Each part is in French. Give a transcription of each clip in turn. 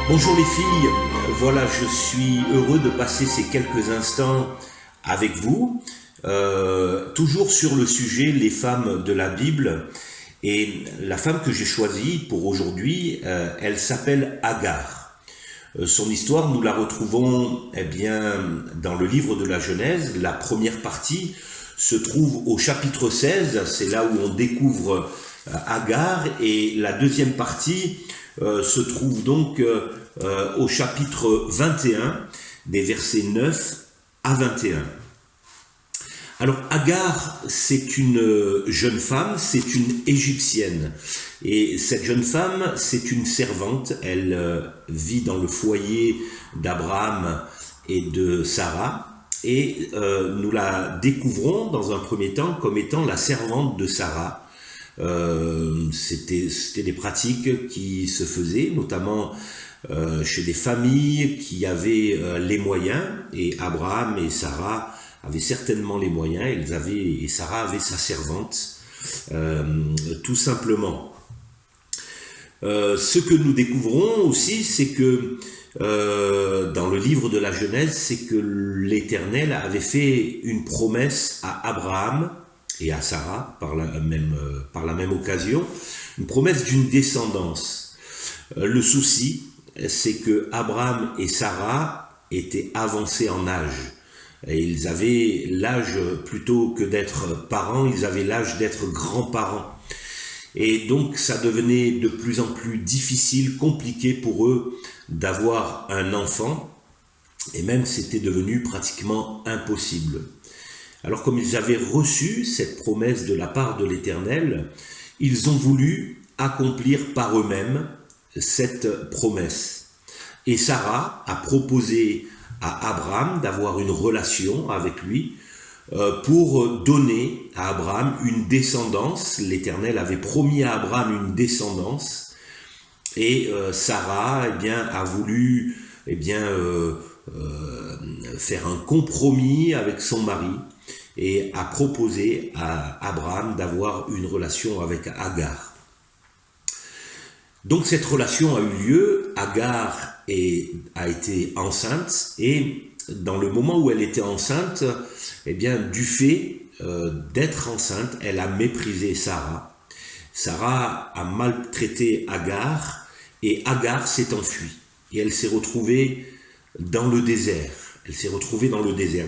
Bonjour les filles, voilà, je suis heureux de passer ces quelques instants avec vous, toujours sur le sujet les femmes de la Bible. Et la femme que j'ai choisie pour aujourd'hui, elle s'appelle Agar. Son histoire, nous la retrouvons dans le livre de la Genèse. La première partie se trouve au chapitre 16, c'est là où on découvre Agar, et la deuxième partie se trouve donc au chapitre 21, des versets 9 à 21. Alors Agar, c'est une jeune femme, c'est une Égyptienne. Et cette jeune femme, c'est une servante. Elle vit dans le foyer d'Abraham et de Sarah. Et nous la découvrons dans un premier temps comme étant la servante de Sarah. C'était des pratiques qui se faisaient, notamment chez des familles qui avaient les moyens, et Abraham et Sarah avaient certainement les moyens, et Sarah avait sa servante, tout simplement. Ce que nous découvrons aussi, c'est que dans le livre de la Genèse, c'est que l'Éternel avait fait une promesse à Abraham et à Sarah par la même occasion, une promesse d'une descendance. Le souci, c'est que Abraham et Sarah étaient avancés en âge. Et ils avaient l'âge, plutôt que d'être parents, ils avaient l'âge d'être grands-parents. Et donc ça devenait de plus en plus difficile, compliqué pour eux d'avoir un enfant, et même c'était devenu pratiquement impossible. Alors comme ils avaient reçu cette promesse de la part de l'Éternel, ils ont voulu accomplir par eux-mêmes cette promesse. Et Sarah a proposé à Abraham d'avoir une relation avec lui pour donner à Abraham une descendance. L'Éternel avait promis à Abraham une descendance, et Sarah a voulu faire un compromis avec son mari et a proposé à Abraham d'avoir une relation avec Agar. Donc cette relation a eu lieu, Agar a été enceinte, et dans le moment où elle était enceinte, du fait d'être enceinte, elle a méprisé Sarah. Sarah a maltraité Agar, et Agar s'est enfuie. Et elle s'est retrouvée dans le désert.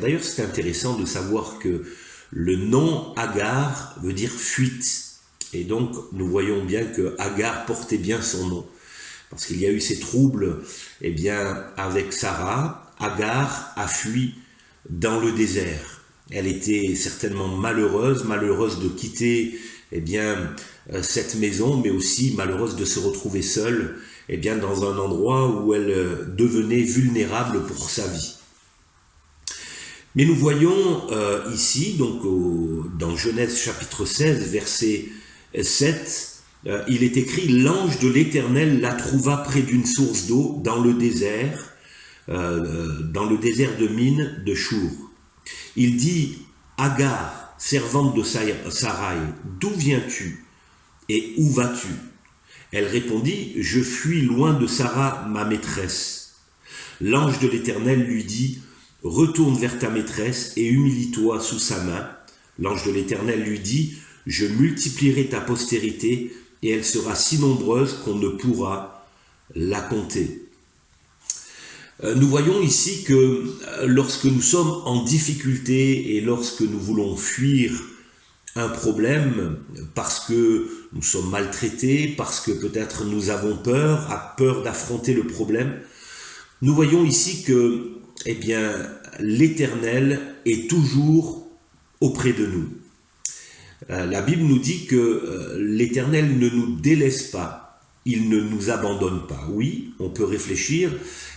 D'ailleurs, c'est intéressant de savoir que le nom Agar veut dire fuite. Et donc, nous voyons bien que Agar portait bien son nom. Parce qu'il y a eu ces troubles, avec Sarah, Agar a fui dans le désert. Elle était certainement malheureuse de quitter, cette maison, mais aussi malheureuse de se retrouver seule, dans un endroit où elle devenait vulnérable pour sa vie. Mais nous voyons ici, donc dans Genèse chapitre 16, verset 7, il est écrit « L'ange de l'Éternel la trouva près d'une source d'eau dans le désert de Mine de Chour. Il dit « Agar, servante de Sarai, d'où viens-tu et où vas-tu » Elle répondit « Je fuis loin de Sarah, ma maîtresse. » L'ange de l'Éternel lui dit « Retourne vers ta maîtresse et humilie-toi sous sa main. » L'ange de l'Éternel lui dit « Je multiplierai ta postérité et elle sera si nombreuse qu'on ne pourra la compter. » Nous voyons ici que lorsque nous sommes en difficulté et lorsque nous voulons fuir un problème parce que nous sommes maltraités, parce que peut-être nous avons peur d'affronter le problème, nous voyons ici que l'Éternel est toujours auprès de nous. La Bible nous dit que l'Éternel ne nous délaisse pas, il ne nous abandonne pas. Oui, on peut réfléchir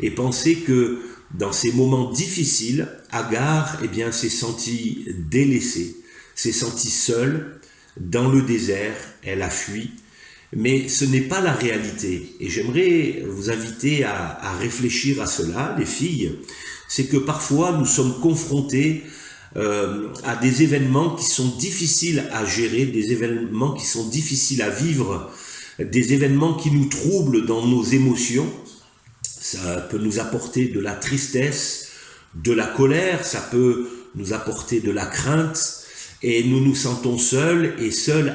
et penser que dans ces moments difficiles, Agar s'est sentie délaissée, s'est sentie seule dans le désert, elle a fui. Mais ce n'est pas la réalité. Et j'aimerais vous inviter à réfléchir à cela, les filles. C'est que parfois nous sommes confrontés à des événements qui sont difficiles à gérer, des événements qui sont difficiles à vivre, des événements qui nous troublent dans nos émotions. ça peut nous apporter de la tristesse, de la colère, ça peut nous apporter de la crainte, et nous nous sentons seuls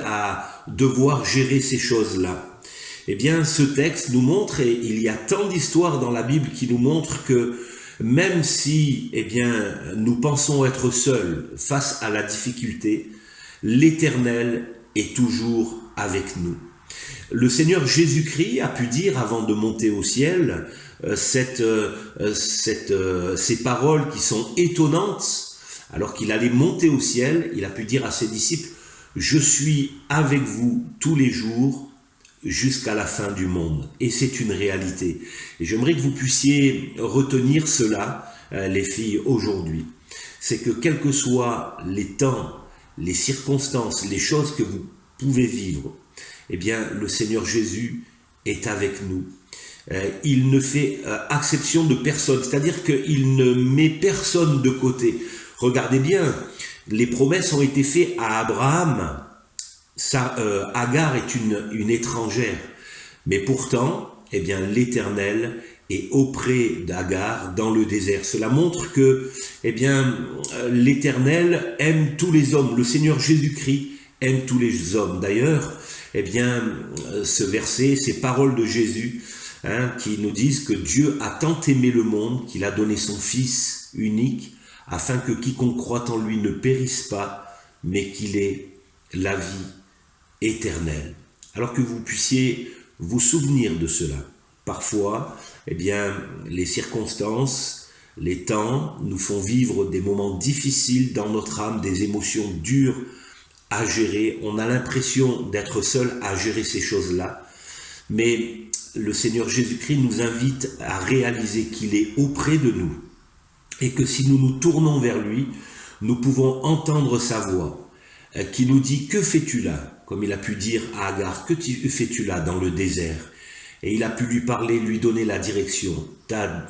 à devoir gérer ces choses-là. Eh bien, ce texte nous montre, et il y a tant d'histoires dans la Bible qui nous montrent que même si, nous pensons être seuls face à la difficulté, l'Éternel est toujours avec nous. Le Seigneur Jésus-Christ a pu dire, avant de monter au ciel, ces paroles qui sont étonnantes. Alors qu'il allait monter au ciel, il a pu dire à ses disciples, « Je suis avec vous tous les jours jusqu'à la fin du monde. » Et c'est une réalité. Et j'aimerais que vous puissiez retenir cela, les filles, aujourd'hui. C'est que quels que soient les temps, les circonstances, les choses que vous pouvez vivre, eh bien, le Seigneur Jésus est avec nous. Il ne fait exception de personne, c'est-à-dire qu'il ne met personne de côté. Regardez bien, les promesses ont été faites à Abraham. Agar est une étrangère, mais pourtant, l'Éternel est auprès d'Agar dans le désert. Cela montre que, l'Éternel aime tous les hommes. Le Seigneur Jésus-Christ aime tous les hommes. D'ailleurs, ce verset, ces paroles de Jésus, qui nous disent que Dieu a tant aimé le monde qu'il a donné son Fils unique, afin que quiconque croit en lui ne périsse pas, mais qu'il ait la vie éternelle. Alors que vous puissiez vous souvenir de cela. Parfois, les circonstances, les temps nous font vivre des moments difficiles dans notre âme, des émotions dures à gérer. On a l'impression d'être seul à gérer ces choses-là. Mais le Seigneur Jésus-Christ nous invite à réaliser qu'il est auprès de nous. Et que si nous nous tournons vers lui, nous pouvons entendre sa voix qui nous dit « Que fais-tu là ?» Comme il a pu dire à Agar « Que fais-tu là dans le désert ?» Et il a pu lui parler, lui donner la direction. Ta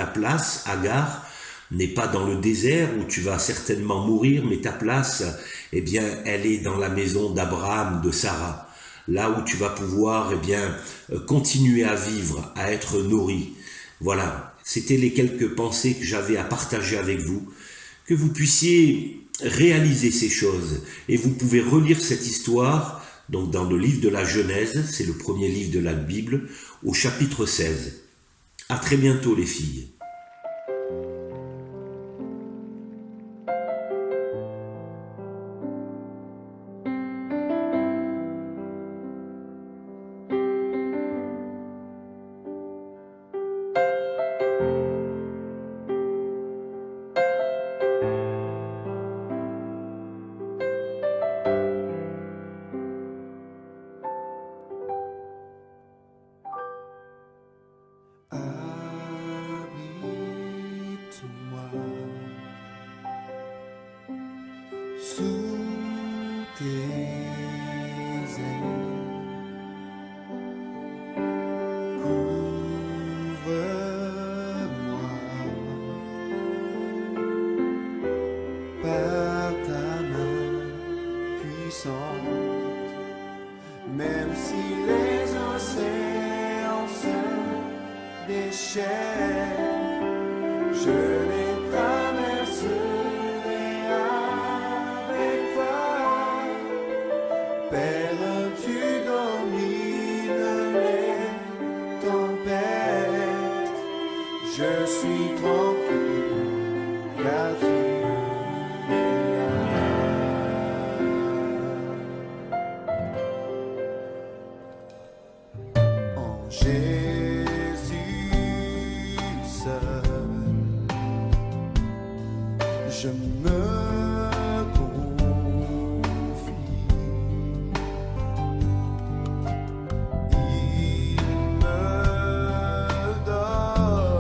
place, Agar, n'est pas dans le désert où tu vas certainement mourir, mais ta place, elle est dans la maison d'Abraham, de Sarah. Là où tu vas pouvoir, continuer à vivre, à être nourri. Voilà. C'était les quelques pensées que j'avais à partager avec vous, que vous puissiez réaliser ces choses. Et vous pouvez relire cette histoire donc dans le livre de la Genèse, c'est le premier livre de la Bible, au chapitre 16. À très bientôt les filles. Sous tes ailes, couvre-moi par ta main puissante, même si les océans se déchaînent, je les traverserai avec toi. Père, tu domines les tempêtes, je suis tranquille car tu es là. En Jésus seul, je me confie. Il me donne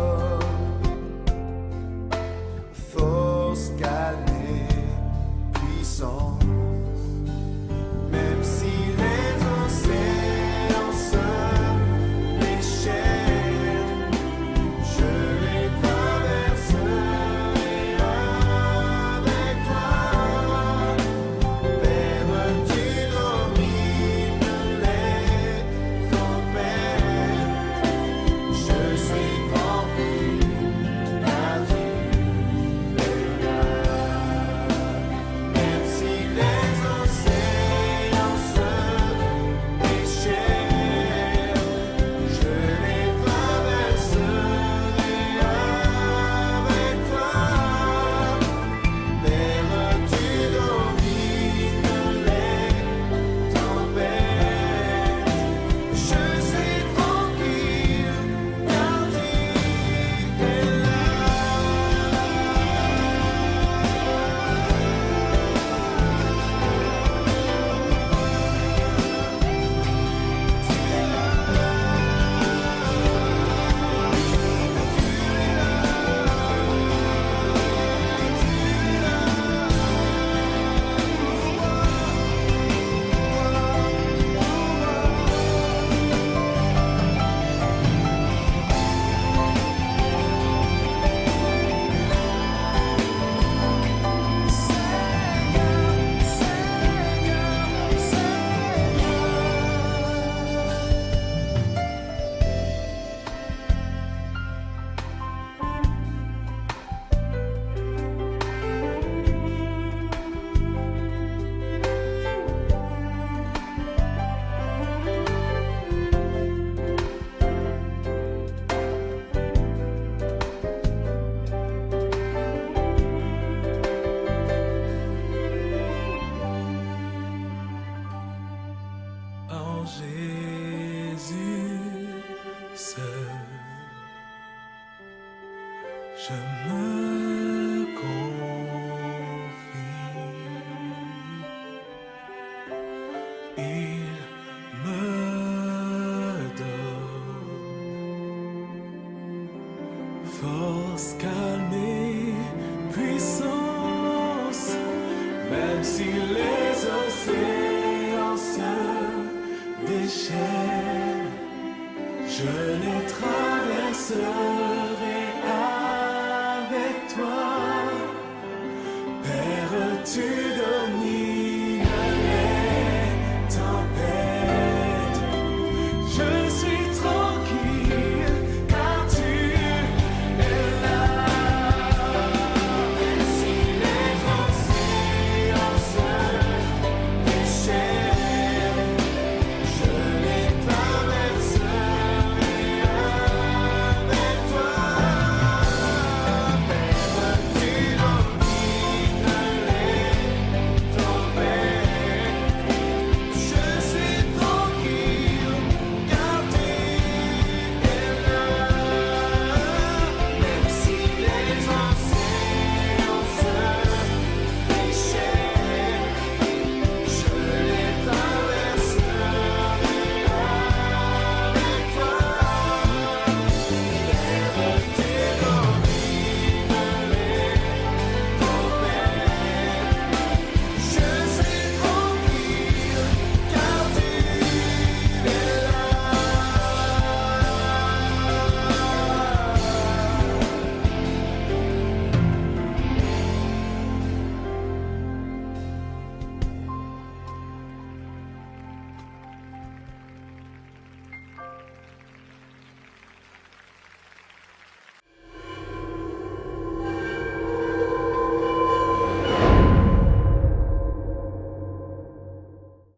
Jésus seul. Je me